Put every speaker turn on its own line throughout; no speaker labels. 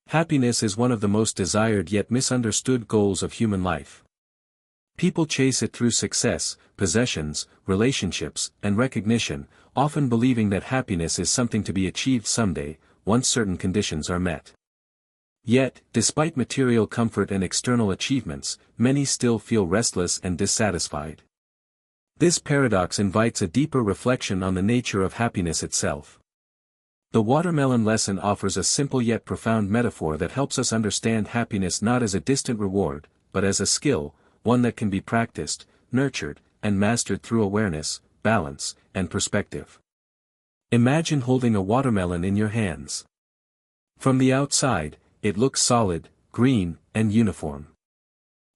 Happiness is one of the most desired yet misunderstood goals of human life. People chase it through success, possessions, relationships, and recognition, often believing that happiness is something to be achieved someday, once certain conditions are met. Yet, despite material comfort and external achievements, many still feel restless and dissatisfied. This paradox invites a deeper reflection on the nature of happiness itself. The watermelon lesson offers a simple yet profound metaphor that helps us understand happiness not as a distant reward, but as a skill, one that can be practiced, nurtured, and mastered through awareness, balance, and perspective. Imagine holding a watermelon in your hands. From the outside, it looks solid, green, and uniform.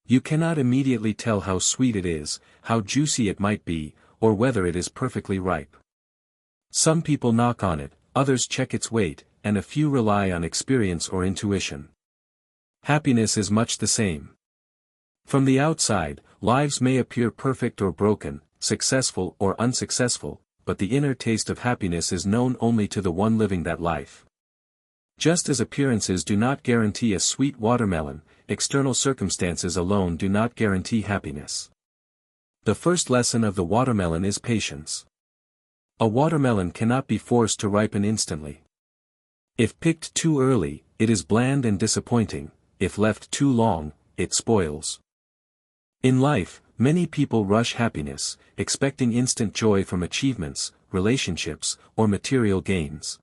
You cannot immediately tell how sweet it is, how juicy it might be, or whether it is perfectly ripe. Some people knock on it, others check its weight, and a few rely on experience or intuition. Happiness is much the same. From the outside, lives may appear perfect or broken, successful or unsuccessful, but the inner taste of happiness is known only to the one living that life. Just as appearances do not guarantee a sweet watermelon, external circumstances alone do not guarantee happiness. The first lesson of the watermelon is patience. A watermelon cannot be forced to ripen instantly. If picked too early, it is bland and disappointing; if left too long, it spoils. In life, many people rush happiness, expecting instant joy from achievements, relationships, or material gains.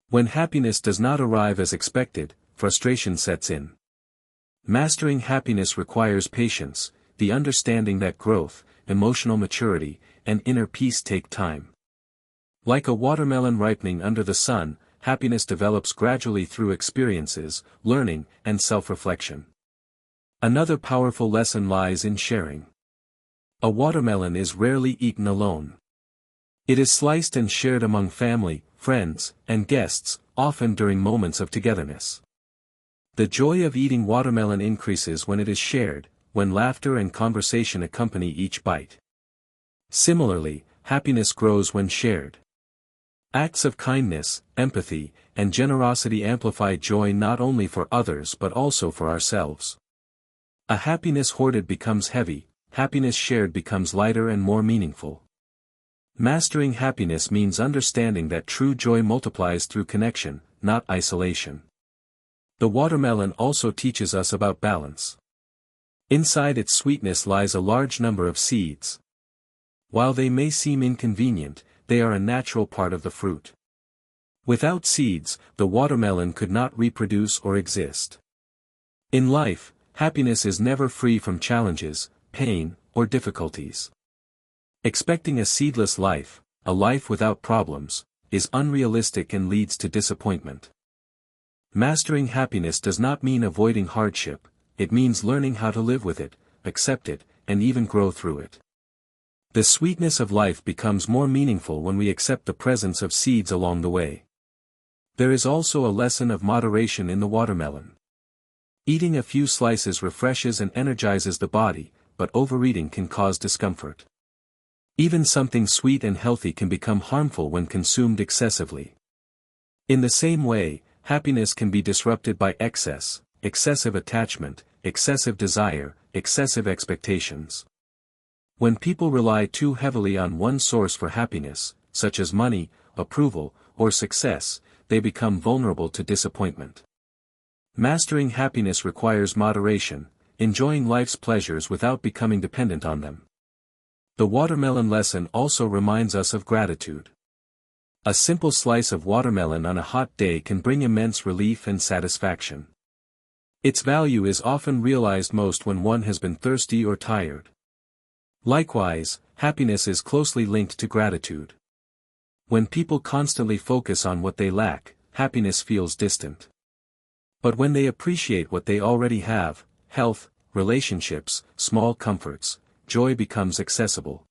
When happiness does not arrive as expected, frustration sets in. Mastering happiness requires patience, the understanding that growth, emotional maturity, and inner peace take time. Like a watermelon ripening under the sun, happiness develops gradually through experiences, learning, and self-reflection. Another powerful lesson lies in sharing. A watermelon is rarely eaten alone. It is sliced and shared among family, friends, and guests, often during moments of togetherness. The joy of eating watermelon increases when it is shared, when laughter and conversation accompany each bite. Similarly, happiness grows when shared. Acts of kindness, empathy, and generosity amplify joy not only for others but also for ourselves. A happiness hoarded becomes heavy, happiness shared becomes lighter and more meaningful. Mastering happiness means understanding that true joy multiplies through connection, not isolation. The watermelon also teaches us about balance. Inside its sweetness lies a large number of seeds. While they may seem inconvenient, they are a natural part of the fruit. Without seeds, the watermelon could not reproduce or exist. In life, happiness is never free from challenges, pain, or difficulties. Expecting a seedless life, a life without problems, is unrealistic and leads to disappointment. Mastering happiness does not mean avoiding hardship, it means learning how to live with it, accept it, and even grow through it. The sweetness of life becomes more meaningful when we accept the presence of seeds along the way. There is also a lesson of moderation in the watermelon. Eating a few slices refreshes and energizes the body, but overeating can cause discomfort. Even something sweet and healthy can become harmful when consumed excessively. In the same way, happiness can be disrupted by excess, excessive attachment, excessive desire, excessive expectations. When people rely too heavily on one source for happiness, such as money, approval, or success, they become vulnerable to disappointment. Mastering happiness requires moderation, enjoying life's pleasures without becoming dependent on them. The watermelon lesson also reminds us of gratitude. A simple slice of watermelon on a hot day can bring immense relief and satisfaction. Its value is often realized most when one has been thirsty or tired. Likewise, happiness is closely linked to gratitude. When people constantly focus on what they lack, happiness feels distant. But when they appreciate what they already have, health, relationships, small comforts, joy becomes accessible.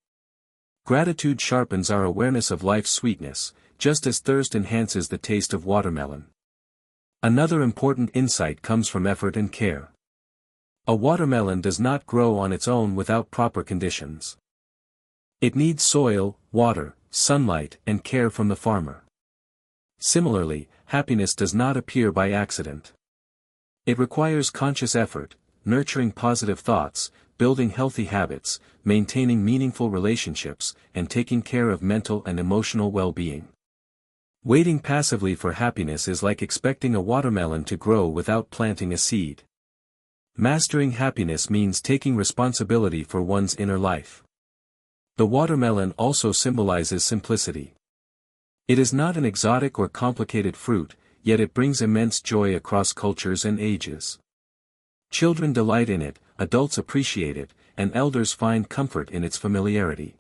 Gratitude sharpens our awareness of life's sweetness, just as thirst enhances the taste of watermelon. Another important insight comes from effort and care. A watermelon does not grow on its own without proper conditions. It needs soil, water, sunlight, and care from the farmer. Similarly, happiness does not appear by accident. It requires conscious effort, nurturing positive thoughts, building healthy habits, maintaining meaningful relationships, and taking care of mental and emotional well-being. Waiting passively for happiness is like expecting a watermelon to grow without planting a seed. Mastering happiness means taking responsibility for one's inner life. The watermelon also symbolizes simplicity. It is not an exotic or complicated fruit, yet it brings immense joy across cultures and ages. Children delight in it, adults appreciate it, and elders find comfort in its familiarity.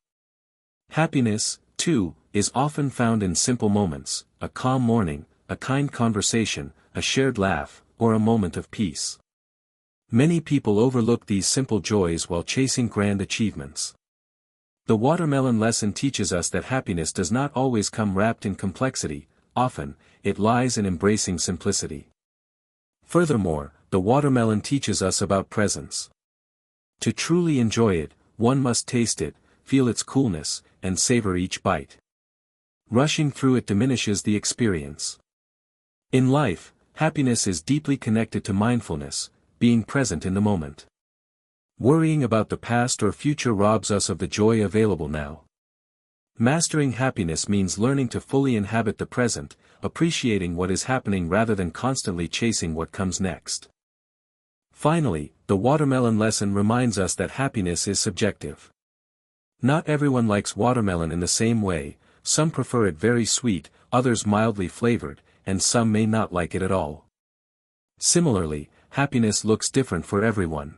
Happiness, too, is often found in simple moments: a calm morning, a kind conversation, a shared laugh, or a moment of peace. Many people overlook these simple joys while chasing grand achievements. The watermelon lesson teaches us that happiness does not always come wrapped in complexity, often, it lies in embracing simplicity. Furthermore, the watermelon teaches us about presence. To truly enjoy it, one must taste it, feel its coolness, and savor each bite. Rushing through it diminishes the experience. In life, happiness is deeply connected to mindfulness, being present in the moment. Worrying about the past or future robs us of the joy available now. Mastering happiness means learning to fully inhabit the present, appreciating what is happening rather than constantly chasing what comes next. Finally, the watermelon lesson reminds us that happiness is subjective. Not everyone likes watermelon in the same way, some prefer it very sweet, others mildly flavored, and some may not like it at all. Similarly, happiness looks different for everyone.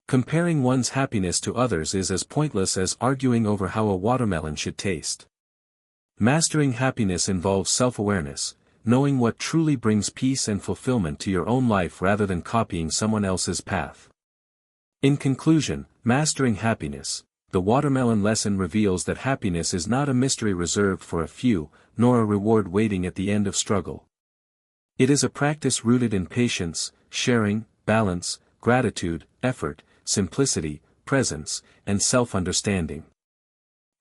Comparing one's happiness to others is as pointless as arguing over how a watermelon should taste. Mastering happiness involves self-awareness, knowing what truly brings peace and fulfillment to your own life rather than copying someone else's path. In conclusion, mastering happiness, the watermelon lesson reveals that happiness is not a mystery reserved for a few, nor a reward waiting at the end of struggle. It is a practice rooted in patience, sharing, balance, gratitude, effort, simplicity, presence, and self-understanding.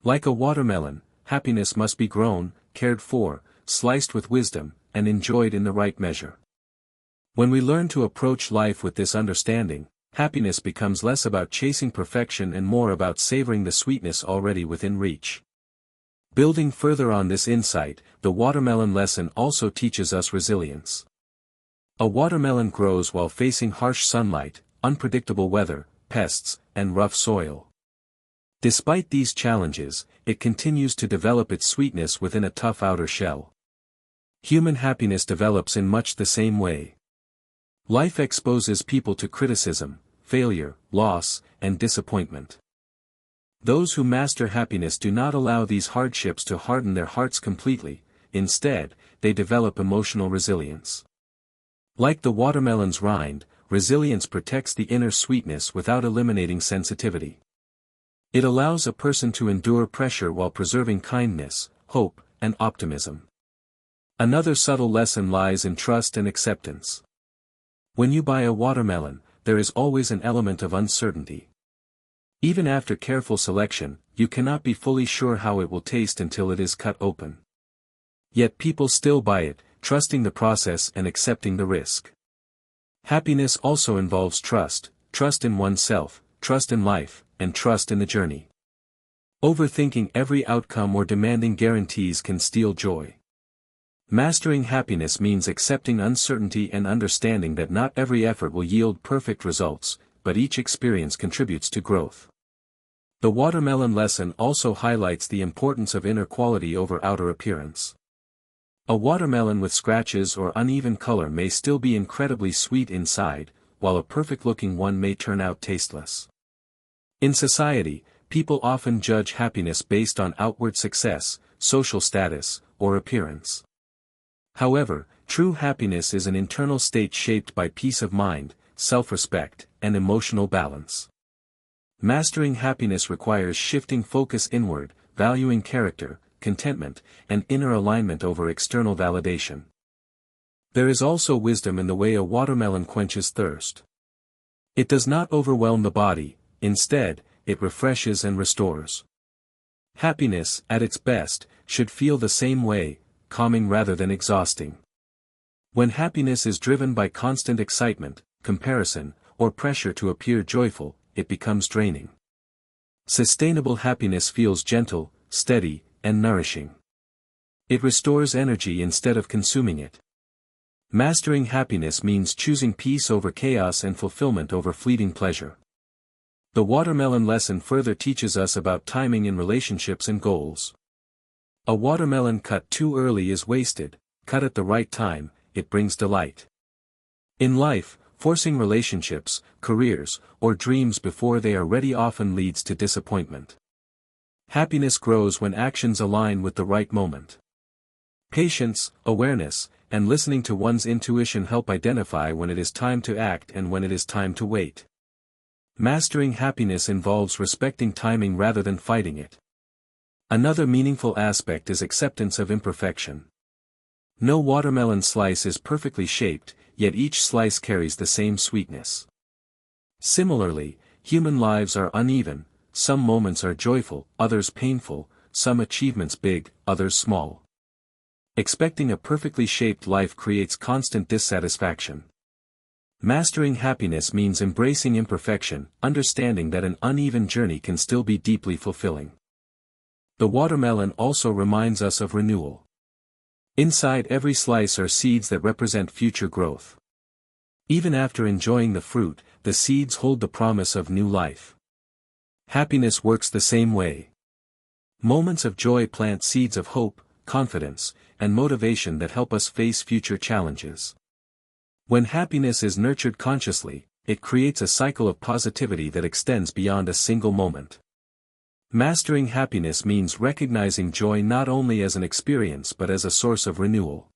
Like a watermelon, happiness must be grown, cared for, sliced with wisdom, and enjoyed in the right measure. When we learn to approach life with this understanding, happiness becomes less about chasing perfection and more about savoring the sweetness already within reach. Building further on this insight, the watermelon lesson also teaches us resilience. A watermelon grows while facing harsh sunlight, unpredictable weather, pests, and rough soil. Despite these challenges, it continues to develop its sweetness within a tough outer shell. Human happiness develops in much the same way. Life exposes people to criticism, failure, loss, and disappointment. Those who master happiness do not allow these hardships to harden their hearts completely, instead, they develop emotional resilience. Like the watermelon's rind, resilience protects the inner sweetness without eliminating sensitivity. It allows a person to endure pressure while preserving kindness, hope, and optimism. Another subtle lesson lies in trust and acceptance. When you buy a watermelon, there is always an element of uncertainty. Even after careful selection, you cannot be fully sure how it will taste until it is cut open. Yet people still buy it, trusting the process and accepting the risk. Happiness also involves trust, trust in oneself, trust in life, and trust in the journey. Overthinking every outcome or demanding guarantees can steal joy. Mastering happiness means accepting uncertainty and understanding that not every effort will yield perfect results, but each experience contributes to growth. The watermelon lesson also highlights the importance of inner quality over outer appearance. A watermelon with scratches or uneven color may still be incredibly sweet inside, while a perfect-looking one may turn out tasteless. In society, people often judge happiness based on outward success, social status, or appearance. However, true happiness is an internal state shaped by peace of mind, self-respect, and emotional balance. Mastering happiness requires shifting focus inward, valuing character, contentment, and inner alignment over external validation. There is also wisdom in the way a watermelon quenches thirst. It does not overwhelm the body, instead, it refreshes and restores. Happiness, at its best, should feel the same way, calming rather than exhausting. When happiness is driven by constant excitement, comparison, or pressure to appear joyful, it becomes draining. Sustainable happiness feels gentle, steady, and nourishing. It restores energy instead of consuming it. Mastering happiness means choosing peace over chaos and fulfillment over fleeting pleasure. The watermelon lesson further teaches us about timing in relationships and goals. A watermelon cut too early is wasted, cut at the right time, it brings delight. In life, forcing relationships, careers, or dreams before they are ready often leads to disappointment. Happiness grows when actions align with the right moment. Patience, awareness, and listening to one's intuition help identify when it is time to act and when it is time to wait. Mastering happiness involves respecting timing rather than fighting it. Another meaningful aspect is acceptance of imperfection. No watermelon slice is perfectly shaped, yet each slice carries the same sweetness. Similarly, human lives are uneven, some moments are joyful, others painful, some achievements big, others small. Expecting a perfectly shaped life creates constant dissatisfaction. Mastering happiness means embracing imperfection, understanding that an uneven journey can still be deeply fulfilling. The watermelon also reminds us of renewal. Inside every slice are seeds that represent future growth. Even after enjoying the fruit, the seeds hold the promise of new life. Happiness works the same way. Moments of joy plant seeds of hope, confidence, and motivation that help us face future challenges. When happiness is nurtured consciously, it creates a cycle of positivity that extends beyond a single moment. Mastering happiness means recognizing joy not only as an experience but as a source of renewal.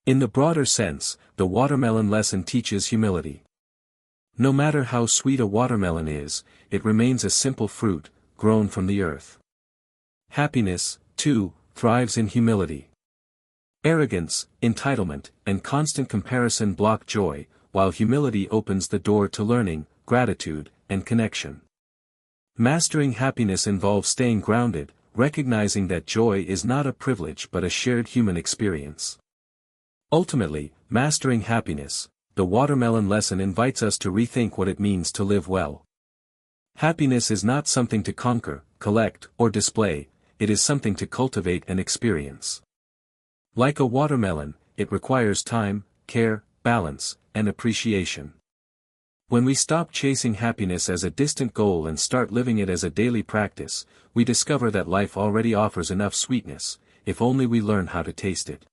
In the broader sense, the watermelon lesson teaches humility. No matter how sweet a watermelon is, it remains a simple fruit, grown from the earth. Happiness, too, thrives in humility. Arrogance, entitlement, and constant comparison block joy, while humility opens the door to learning, gratitude, and connection. Mastering happiness involves staying grounded, recognizing that joy is not a privilege but a shared human experience. Ultimately, mastering happiness, the watermelon lesson invites us to rethink what it means to live well. Happiness is not something to conquer, collect, or display, it is something to cultivate and experience. Like a watermelon, it requires time, care, balance, and appreciation. When we stop chasing happiness as a distant goal and start living it as a daily practice, we discover that life already offers enough sweetness, if only we learn how to taste it.